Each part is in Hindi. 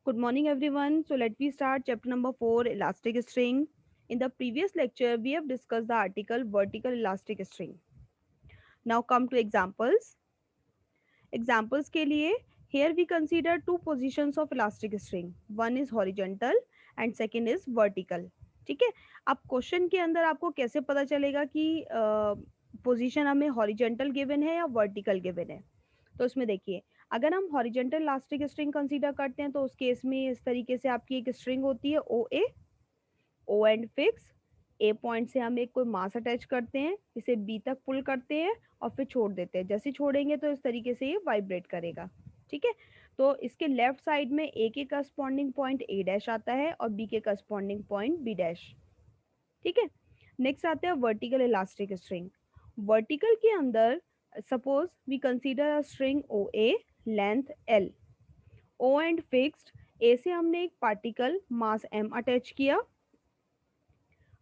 Good morning, everyone. So, let me start chapter number 4 Elastic String. In the previous lecture, we have discussed the article vertical elastic string. Now, come to examples. Examples के लिए here we consider two positions of elastic string. One is horizontal and second is vertical. ठीक है. अब क्वेश्चन के अंदर आपको कैसे पता चलेगा कि पोजीशन हमें हॉरिजेंटल गिवन है या वर्टिकल गिवन है. तो इसमें देखिए, अगर हम हॉरिजेंटल इलास्टिक स्ट्रिंग कंसीडर करते हैं तो उस केस में इस तरीके से आपकी एक स्ट्रिंग होती है O A, O end fix. A point से हम एक कोई मास अटैच करते हैं, इसे बी तक पुल करते हैं और फिर छोड़ देते हैं. जैसे छोड़ेंगे तो इस तरीके से ये वाइब्रेट करेगा. ठीक है. तो इसके लेफ्ट साइड में ए के करस्पॉन्डिंग पॉइंट ए डैश आता है और बी के करस्पॉन्डिंग पॉइंट बी डैश. ठीक है. नेक्स्ट आते हैं वर्टिकल इलास्टिक स्ट्रिंग. वर्टिकल के अंदर suppose we consider a string O A, length L, O end fixed. A से हमने एक पार्टिकल मास एम अटैच किया.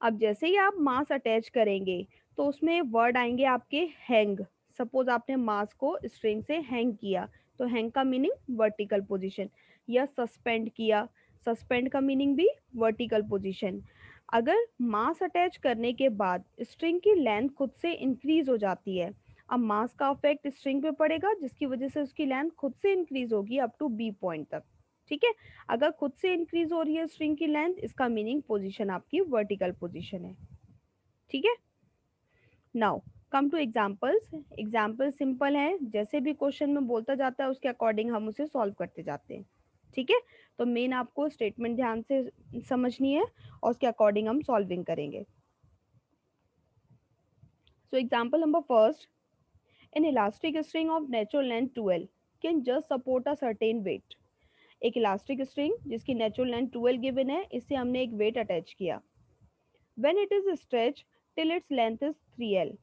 अब जैसे ही आप मास अटैच करेंगे तो उसमें वर्ड आएंगे आपके हैंग. सपोज आपने मास को स्ट्रिंग से हैंग किया तो हैंग का मीनिंग वर्टिकल पोजीशन, या सस्पेंड किया, सस्पेंड का मीनिंग भी वर्टिकल पोजीशन. अगर मास अटैच करने के बाद स्ट्रिंग की लेंथ खुद से इंक्रीज हो जाती है, अब मास का इफेक्ट स्ट्रिंग पे पड़ेगा जिसकी वजह से उसकी लेंथ खुद से इंक्रीज होगी अप टू बी पॉइंट तक. ठीक है. अगर खुद से इंक्रीज हो रही है स्ट्रिंग की लेंथ, इसका मीनिंग पोजीशन आपकी वर्टिकल पोजीशन है. ठीक है. Now come to examples. Example simple है, जैसे भी क्वेश्चन में बोलता जाता है उसके अकॉर्डिंग हम उसे सॉल्व करते जाते हैं. ठीक है. तो मेन आपको स्टेटमेंट ध्यान से समझनी है और उसके अकॉर्डिंग हम सॉल्विंग करेंगे. So example number first, an elastic string of natural length 12 can just support a certain weight. एक इलास्टिक स्ट्रिंग जिसकी नेचुरल लेंथ 12 गिवन है, इससे हमने एक वेट अटैच किया. When it is stretch till its length is 3L.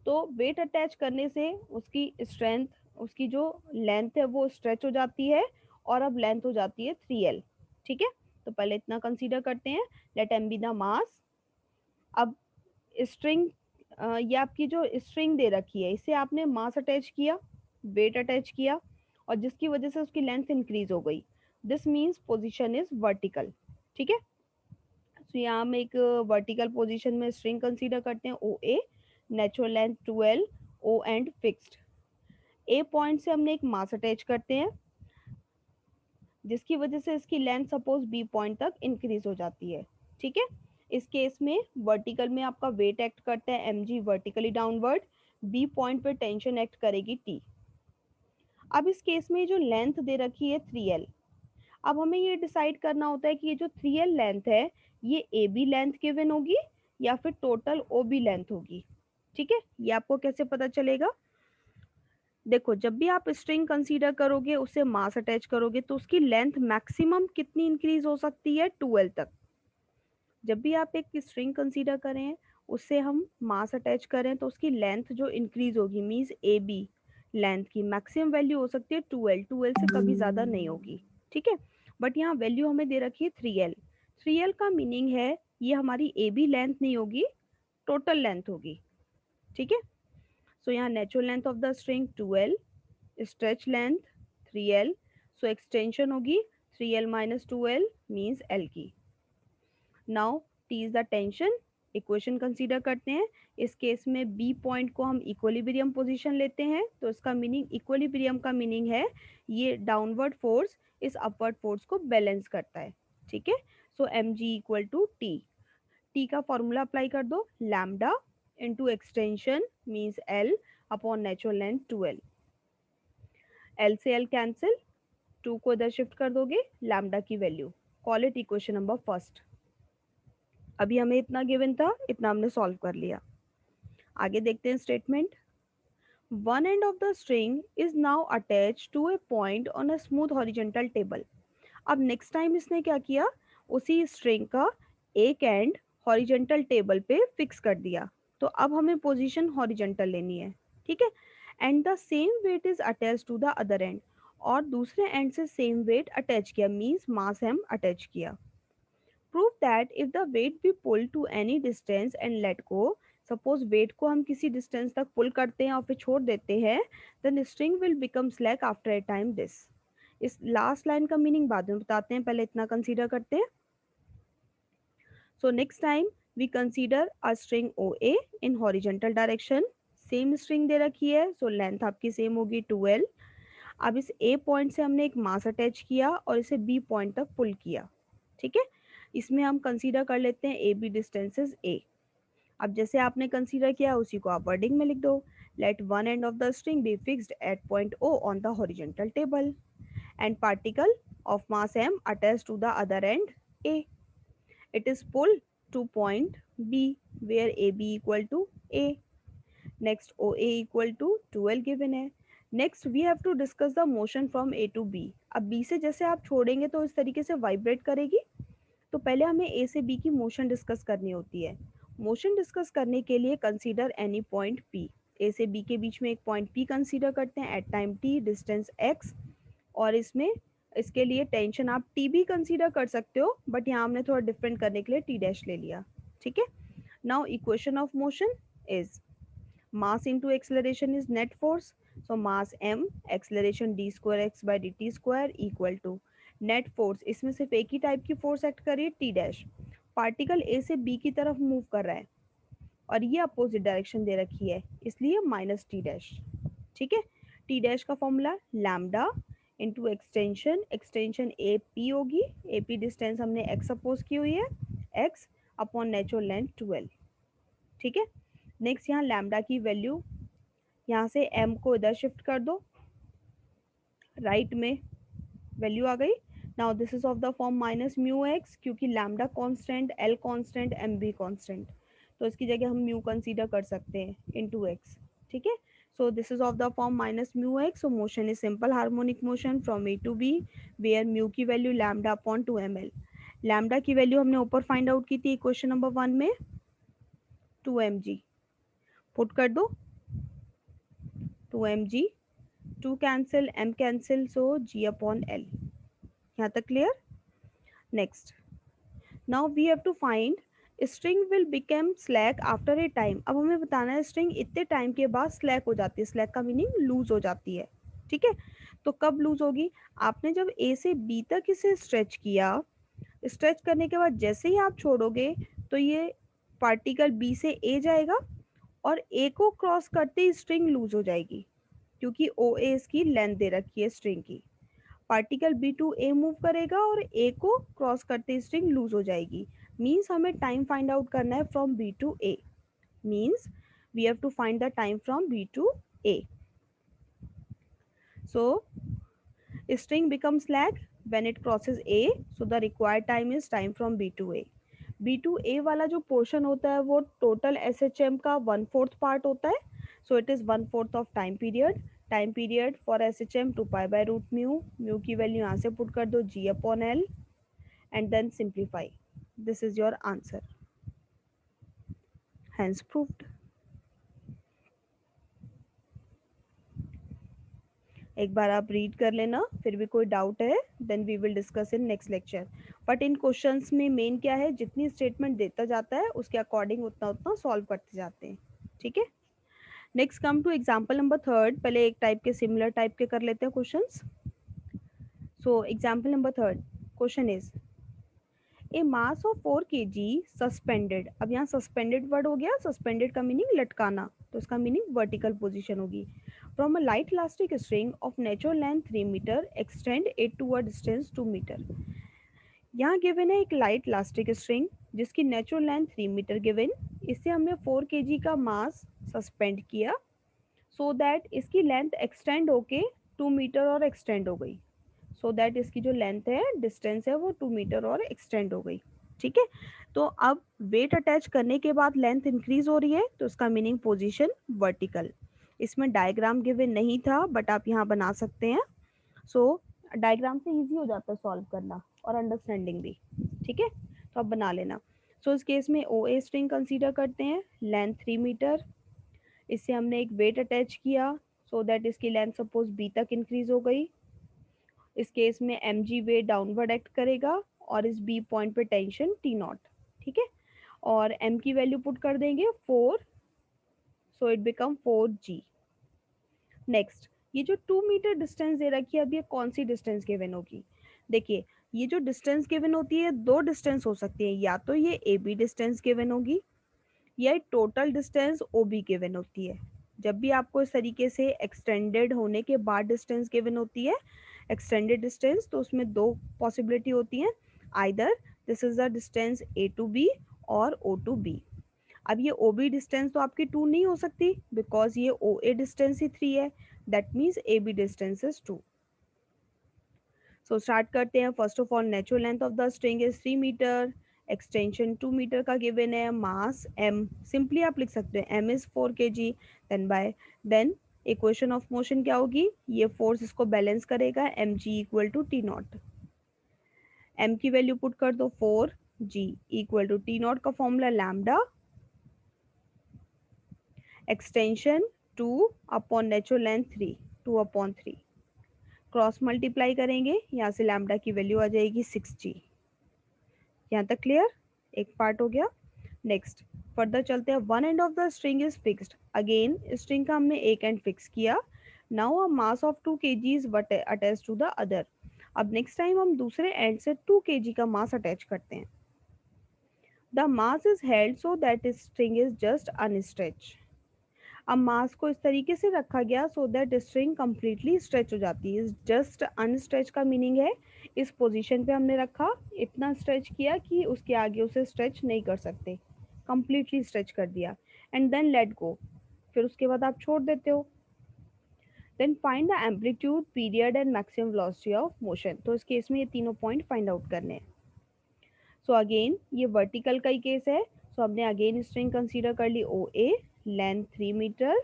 तो वेट अटैच करने से उसकी स्ट्रेंथ, उसकी जो लेंथ है वो स्ट्रेच हो जाती है और अब लेंथ हो जाती है 3L. ठीक है. तो पहले इतना कंसीडर करते हैं. Let m be the mass. अब स्ट्रिंग, ये आपकी जो स्ट्रिंग दे रखी है इसे आपने मास अटैच किया, वेट अटैच किया और जिसकी वजह से उसकी लेंथ इंक्रीज हो गई. This means position is vertical. ठीक है. तो यहाँ हम एक वर्टिकल पोजीशन में स्ट्रिंग कंसीडर करते हैं O A, natural length 12, O end fixed. A point से हमने एक मास अटैच करते हैं जिसकी वजह से इसकी लेंथ सपोज बी पॉइंट तक इंक्रीज हो जाती है. ठीक है. इस केस में वर्टिकल में आपका वेट एक्ट करता है M G vertically downward, B point पे टेंशन एक्ट करेगी टी. अब इस केस में जो लेंथ दे रखी है 3L, अब हमें ये डिसाइड करना होता है कि ये जो 3L लेंथ है ये ए बी लेंथ गिवन होगी या फिर टोटल ओ बी लेंथ होगी. ठीक है. ये आपको कैसे पता चलेगा? देखो, जब भी आप स्ट्रिंग कंसीडर करोगे उससे मास अटैच करोगे तो उसकी लेंथ मैक्सिमम कितनी इंक्रीज हो सकती है? 12 तक. जब भी आप एक स्ट्रिंग कंसीडर करें उससे हम मास अटैच करें तो उसकी लेंथ जो इंक्रीज होगी मीन्स ए बी लेंथ की मैक्सिमम वैल्यू हो सकती है 2L. 2L से कभी ज़्यादा नहीं होगी. ठीक है. बट यहाँ वैल्यू हमें दे रखी है 3L. 3L का मीनिंग है ये हमारी ए बी लेंथ नहीं होगी, टोटल लेंथ होगी. ठीक है. सो यहाँ natural length of the string 2L, stretch length 3L. So extension होगी 3L minus 2L means L की. Now T is the tension. Equation consider करते हैं. इस केस में बी पॉइंट को हम इक्विलिब्रियम पोजीशन लेते हैं तो इसका मीनिंग, इक्विलिब्रियम का मीनिंग है ये डाउनवर्ड फोर्स इस अपवर्ड फोर्स को बैलेंस करता है. ठीक है. So M G equal to T. T का फॉर्मूला अप्लाई कर दो, lambda into extension means L upon natural length 2L. L से एल कैंसिल, 2 को इधर शिफ्ट कर दोगे, लैम्डा की वैल्यू. Call it equation number first. अभी हमें इतना गिवन था, इतना हमने सॉल्व कर लिया. आगे देखते हैं statement. One end of the string is now attach to a point on a smooth horizontal table. अब नेक्स्ट टाइम इसने क्या किया, उसी स्ट्रिंग का एक एंड हॉरिजॉन्टल टेबल पे फिक्स कर दिया. तो अब हमें पोजीशन हॉरिजॉन्टल लेनी है. ठीक है. And the same weight is attach to the other end. और दूसरे एंड से सेम वेट अटैच किया मीन्स मास एम अटैच किया. Prove that if the weight be pulled to any distance and let go, suppose weight को हम किसी डिस्टेंस तक पुल करते हैं और फिर छोड़ देते हैं, then string will become slack after a time this. इस लास्ट लाइन का मीनिंग बाद में बताते हैं, पहले इतना कंसीडर करते हैं. So next time we consider a string OA in horizontal direction. Same string दे रखी है, सो लेंथ आपकी सेम होगी 12. अब इस ए पॉइंट से हमने एक मास अटैच किया और इसे बी पॉइंट तक पुल किया. ठीक है, इसमें हम कंसीडर कर लेते हैं ए बी डिस्टेंसेस ए. अब जैसे आपने कंसीडर किया उसी को आप वर्डिंग में लिख दो. Let one end of the string be fixed at point O on the horizontal table and particle of mass m attached to the other end a. It is pulled to point B where AB equal to A. Next OA equal to 12 given है. Next we have to discuss the motion from A to B. अब B से जैसे आप छोड़ेंगे तो इस तरीके से वाइब्रेट करेगी. तो पहले हमें A से B की मोशन डिस्कस करनी होती है. मोशन डिस्कस करने के लिए consider any point P. A से B के बीच में एक पॉइंट P कंसीडर करते हैं at time T, distance x. और इसमें इसके लिए टेंशन आप टी भी कंसीडर कर सकते हो, बट यहाँ हमने थोड़ा डिफरेंट करने के लिए टी डैश ले लिया. ठीक है, now equation of motion is mass into acceleration is net force. So mass m, acceleration d square x by dt square equal to net force. इसमें सिर्फ एक ही टाइप की फोर्स एक्ट कर रही है, टी डैश. पार्टिकल ए से बी की तरफ मूव कर रहा है और ये अपोजिट डायरेक्शन दे रखी है, इसलिए माइनस टी डैश. ठीक है, टी डैश का formula lambda into extension, extension A P होगी. ए पी डिस्टेंस हमने एक्स सपोज की हुई है, एक्स अपॉन नेचुरल लेंथ 12. ठीक है, नेक्स्ट यहाँ लैम्डा की वैल्यू, यहाँ से एम को इधर शिफ्ट कर दो, राइट में वैल्यू आ गई. Now this is of the form minus mu x, क्योंकि lambda constant, L constant, M भी कांस्टेंट, तो इसकी जगह हम म्यू कंसीडर कर सकते हैं इनटू एक्स. ठीक है, so this is of the form minus mu x. So motion is simple harmonic motion from a to b where mu की value lambda upon 2ml. Lambda की वैल्यू हमने ऊपर फाइंड आउट की थी क्वेश्चन नंबर 1 में 2mg. पुट कर दो 2mg, 2 cancel, m cancel, so g upon l. यहाँ तक clear. Next, now we have to find string will become slack after a time. अब हमें बताना है स्ट्रिंग इतने टाइम के बाद स्लैक हो जाती है. स्लैक का मीनिंग लूज हो जाती है. ठीक है, तो कब लूज होगी, आपने जब ए से बी तक इसे स्ट्रेच किया, स्ट्रेच करने के बाद जैसे ही आप छोड़ोगे तो ये पार्टिकल बी से ए जाएगा और ए को क्रॉस करते ही स्ट्रिंग लूज हो जाएगी, क्योंकि ओ ए इसकी लेंथ दे रखी है स्ट्रिंग की. Particle B to A move करेगा और ए को क्रॉस करते स्ट्रिंग लूज हो जाएगी. मीन्स हमें टाइम फाइंड आउट करना है from B to A. Means we have to find the time from B to A. So string becomes slack when it crosses a, so the required time is time from b to a. b to a वाला जो पोर्शन होता है वो टोटल SHM का 1/4 पार्ट होता है. So it is 1/4 of time period. Time period for SHM 2 pi by root mu. Mu की वैल्यू यहाँ से पुट कर दो g upon l and then simplify. This is your answer. Hence proved. एक बार आप रीड कर लेना, फिर भी कोई डाउट है then we will discuss in next lecture. But in questions में मेन क्या है, जितनी स्टेटमेंट देता जाता है उसके अकॉर्डिंग उतना उतना सॉल्व करते जाते हैं. ठीक है, next come to example number 3. पहले एक टाइप के सिमिलर टाइप के कर लेते हैं questions. So example number 3 question is a mass of 4 kg suspended. अब यहाँ सस्पेंडेड वर्ड हो गया, सस्पेंडेड का मीनिंग लटकाना, तो इसका मीनिंग वर्टिकल पोजीशन होगी. From a light elastic string of natural length 3 metre extend it to a distance 2 metre. यहाँ गिवन है एक लाइट इलास्टिक स्ट्रिंग जिसकी नेचुरल लेंथ 3 मीटर गिवन. इससे हमने 4 kg का मास सस्पेंड किया सो दैट इसकी लेंथ एक्सटेंड होके 2 मीटर और एक्सटेंड हो गई. सो दैट इसकी जो लेंथ है, डिस्टेंस है, वो 2 मीटर और एक्सटेंड हो गई. ठीक है, तो अब वेट अटैच करने के बाद लेंथ इंक्रीज हो रही है, तो इसका मीनिंग पोजीशन वर्टिकल. इसमें डायग्राम गिवन नहीं था बट आप यहाँ बना सकते हैं. सो डायग्राम से इजी हो जाता है सॉल्व करना और अंडरस्टैंडिंग भी. ठीक है, तो आप बना लेना. सो इस केस में ओ ए स्ट्रिंग कंसीडर करते हैं, लेंथ 3 मीटर. इससे हमने एक वेट अटैच किया सो दैट इसकी लेंथ सपोज बी तक इंक्रीज हो गई. इस केस में M G weight downward act करेगा और इस बी पॉइंट पे टेंशन टी नॉट. ठीक है, और एम की वैल्यू पुट कर देंगे 4, so it become 4g. Next, ये जो 2 मीटर डिस्टेंस दे रखी है, अब ये कौन सी डिस्टेंस गिवन होगी? देखिए, ये जो डिस्टेंस गिवन होती है, दो डिस्टेंस हो सकती है, या तो ये ए बी डिस्टेंस गिवन होगी या total distance O B given होती है। जब भी आपको इस तरीके से एक्सटेंडेड होने के बाद डिस्टेंस गिवन होती है, एक्सटेंडेड डिस्टेंस, तो उसमें दो पॉसिबिलिटी होती हैं, either this is the distance A to B और ओ टू बी। अब ये ओ बी डिस्टेंस तो आपकी 2 नहीं हो सकती, बिकॉज ये ओ ए डिस्टेंस ही 3 है, that means A B distance is 2। So start करते हैं। First of all, natural length of the string is 3 metre, extension 2 metre का गिवन है, मास m, सिंपली आप लिख सकते हैं m is 4 kg, then equation of motion क्या होगी, ये फोर्स इसको बैलेंस करेगा, mg equal to T naught. m की वैल्यू पुट कर दो 4g equal to T naught का formula lambda, extension 2 upon natural length 3, 2/3, cross multiply करेंगे, यहाँ से लैम्डा की वैल्यू आ जाएगी 6g। यहाँ तक क्लियर? एक पार्ट हो गया। नेक्स्ट फर्दर चलते हैं। One end of the string is fixed, again string का हमने एक एंड फिक्स किया। Now a mass of 2 kg is attach to the other. अब नेक्स्ट टाइम हम दूसरे एंड से 2 kg का मास अटैच करते हैं। The mass is held so that string is just unstretched. अब मास को इस तरीके से रखा गया so that string completely stretch हो जाती है। जस्ट अनस्ट्रेच का मीनिंग है इस पोजीशन पे हमने रखा, इतना स्ट्रेच किया कि उसके आगे उसे स्ट्रेच नहीं कर सकते, कंप्लीटली स्ट्रेच कर दिया, एंड देन लेट गो, फिर उसके बाद आप छोड़ देते हो। Then find the amplitude, period and maximum velocity of motion. तो इस केस में ये तीनों पॉइंट फाइंड आउट करने हैं। सो अगेन ये वर्टिकल का ही केस है। सो हमने अगेन स्ट्रिंग कंसीडर कर ली ओ ए, लेंथ 3 मीटर।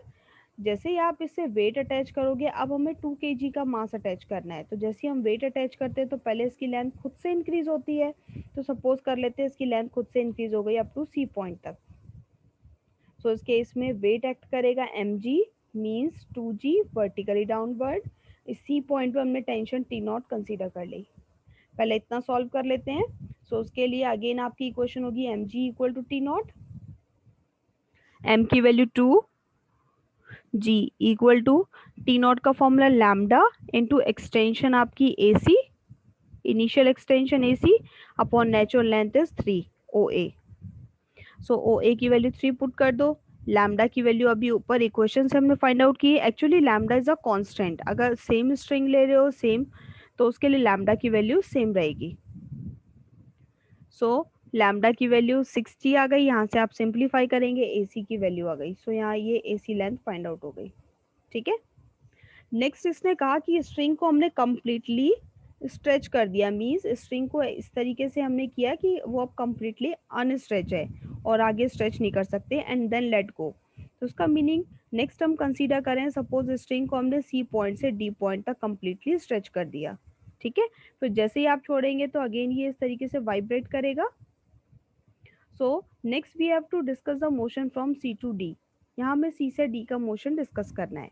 जैसे ही आप इससे वेट अटैच करोगे, अब हमें 2 kg का मास अटैच करना है, तो जैसे ही हम वेट अटैच करते हैं तो पहले इसकी लेंथ खुद से इंक्रीज होती है। तो सपोज कर लेते हैं इसकी लेंथ खुद से इंक्रीज हो गई अप टू सी पॉइंट तक। सो इस केस में वेट एक्ट करेगा mg, means 2g vertically downward. इस सी पॉइंट पर हमने टेंशन टी नॉट कंसीडर कर ली। पहले इतना सॉल्व कर लेते हैं। सो उसके लिए अगेन आपकी इक्वेशन होगी mg equal to T naught, m की value 2, g equal to T naught का फॉर्मूला लैम्डा इंटू एक्सटेंशन आपकी A C, initial extension A C upon natural length is 3 O A. So O A की वैल्यू 3 पुट कर दो। लैम्डा की वैल्यू अभी ऊपर इक्वेशन से हमने फाइंड आउट की। Actually lambda is a constant, अगर सेम स्ट्रिंग ले रहे हो सेम, तो उसके लिए लैम्डा की वैल्यू सेम रहेगी। सो लैम्डा की वैल्यू 6g आ गई, यहाँ से आप सिंप्लीफाई करेंगे ए सी की वैल्यू आ गई। सो यहाँ ये ए सी लेंथ फाइंड आउट हो गई। ठीक है। नेक्स्ट इसने कहा कि स्ट्रिंग को हमने कम्प्लीटली स्ट्रेच कर दिया, मीन्स स्ट्रिंग को इस तरीके से हमने किया कि वो अब कम्प्लीटली अनस्ट्रेच है और आगे स्ट्रेच नहीं कर सकते, एंड देन लेट गो। तो उसका मीनिंग नेक्स्ट हम कंसीडर करें, सपोज स्ट्रिंग को हमने सी पॉइंट से डी पॉइंट तक कम्प्लीटली स्ट्रेच कर दिया। ठीक है। फिर जैसे ही आप छोड़ेंगे तो अगेन ये इस तरीके से वाइब्रेट करेगा। So next we have to discuss the motion from C to D. यहाँ हमें सी से डी का मोशन डिस्कस करना है।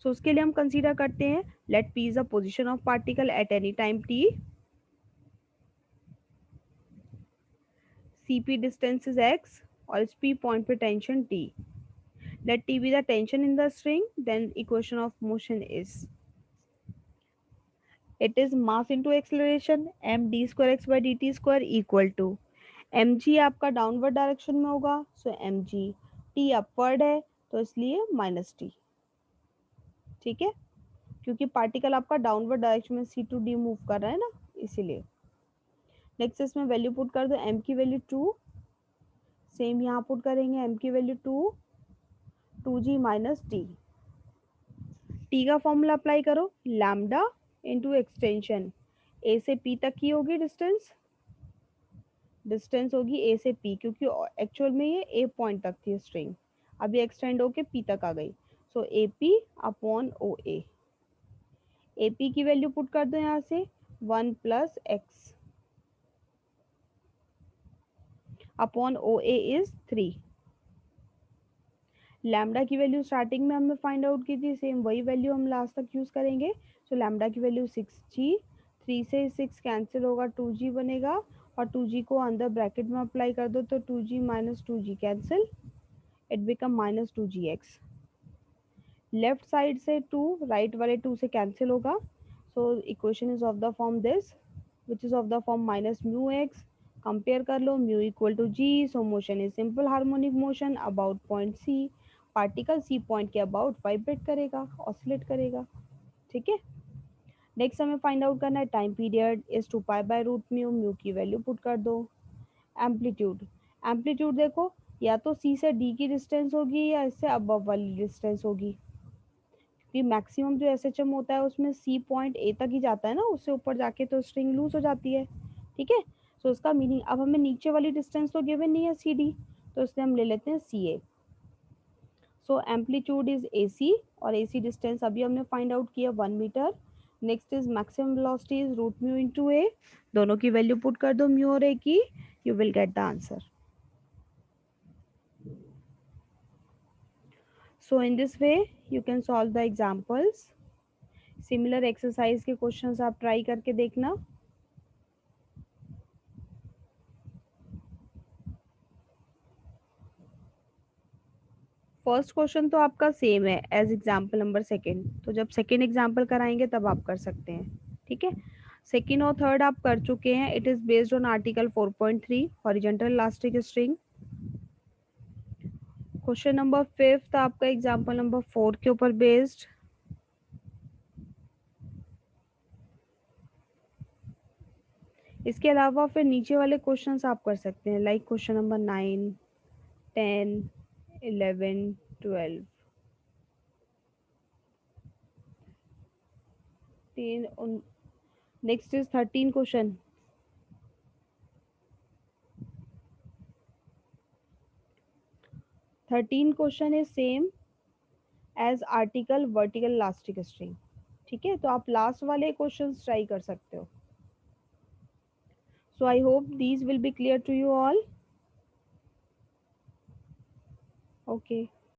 सो उसके लिए हम कंसीडर करते हैं, let P is the position of particle at any time T, C P distance is X और इस पी पॉइंट पे tension T. Let T be the tension in the string, then equation of motion is, it is mass into acceleration, m d square x by dt square equal to mg आपका डाउनवर्ड डायरेक्शन में होगा, सो mg, t अपवर्ड है तो इसलिए माइनस टी। ठीक है, क्योंकि पार्टिकल आपका डाउनवर्ड डायरेक्शन में सी टू डी मूव कर रहा है ना, इसीलिए। नेक्स्ट इसमें वैल्यू पुट कर दो, m की वैल्यू 2, सेम यहाँ पुट करेंगे, m की value 2, 2g minus T. T का फॉर्मूला अप्लाई करो, लैम्डा इंटू एक्सटेंशन ए से पी तक की होगी डिस्टेंस, डिस्टेंस होगी ए से पी, क्योंकि एक्चुअल में ये ए पॉइंट तक थी स्ट्रिंग, अभी एक्सटेंड होके पी तक आ गई। So A P upon O A P की वैल्यू पुट कर दो यहाँ से 1 plus x upon O A is 3। Lambda की वैल्यू स्टार्टिंग में हमने फाइंड आउट की थी, सेम वही वैल्यू हम लास्ट तक यूज करेंगे। सो लैम्डा की वैल्यू 6g, 3 से 6 कैंसिल होगा, 2g बनेगा, और 2g को अंदर ब्रैकेट में अप्लाई कर दो तो 2g minus 2g cancel, it become minus 2gx। Left side से 2 राइट वाले 2 से कैंसिल होगा. So equation is of the form this, which is of the form minus mu x. Compare कर लो, mu equal to G. So motion is simple harmonic motion about point C. Particle C point के अबाउट वाइब्रेट करेगा, ऑसिलेट करेगा. ठीक है. नेक्स्ट हमें फाइंड आउट करना है time period is 2 pi by root mu. Mu की वैल्यू पुट कर दो. एम्पलीट्यूड, एम्पलीट्यूड देखो, या तो सी से डी की डिस्टेंस होगी या इससे अबव वाली डिस्टेंस होगी, क्योंकि मैक्सिमम जो एस एच एम होता है उसमें सी पॉइंट ए तक ही जाता है ना, उससे ऊपर जाके तो स्ट्रिंग लूज हो जाती है. ठीक है. सो उसका मीनिंग, अब हमें नीचे वाली डिस्टेंस तो गिवन नहीं है सी डी, तो इसलिए हम ले लेते हैं सी ए. सो एम्पलीट्यूड इज ए सी, और ए सी डिस्टेंस अभी हमने फाइंड आउट किया 1 metre. Next is maximum velocity is root mu into A. दोनों की वैल्यू पुट कर दो म्यू और ए की, you will get the answer. So in this way you can solve the examples. Similar exercise के questions आप try करके देखना. फर्स्ट क्वेश्चन तो आपका सेम है एज एग्जाम्पल नंबर सेकेंड, तो जब सेकेंड एग्जाम्पल कराएंगे तब आप कर सकते हैं. ठीक है. सेकेंड और थर्ड आप कर चुके हैं. It is based on article 4.3 horizontal elastic string. Question number fifth आपका एग्जाम्पल नंबर 4 के ऊपर बेस्ड. इसके अलावा फिर नीचे वाले क्वेश्चंस आप कर सकते हैं, like question number 9, 10, 11, 12. Next is 13 question. 13 question is same as article vertical elastic string. ठीक है, तो आप लास्ट वाले क्वेश्चंस ट्राई कर सकते हो. So I hope these will be clear to you all. Okay.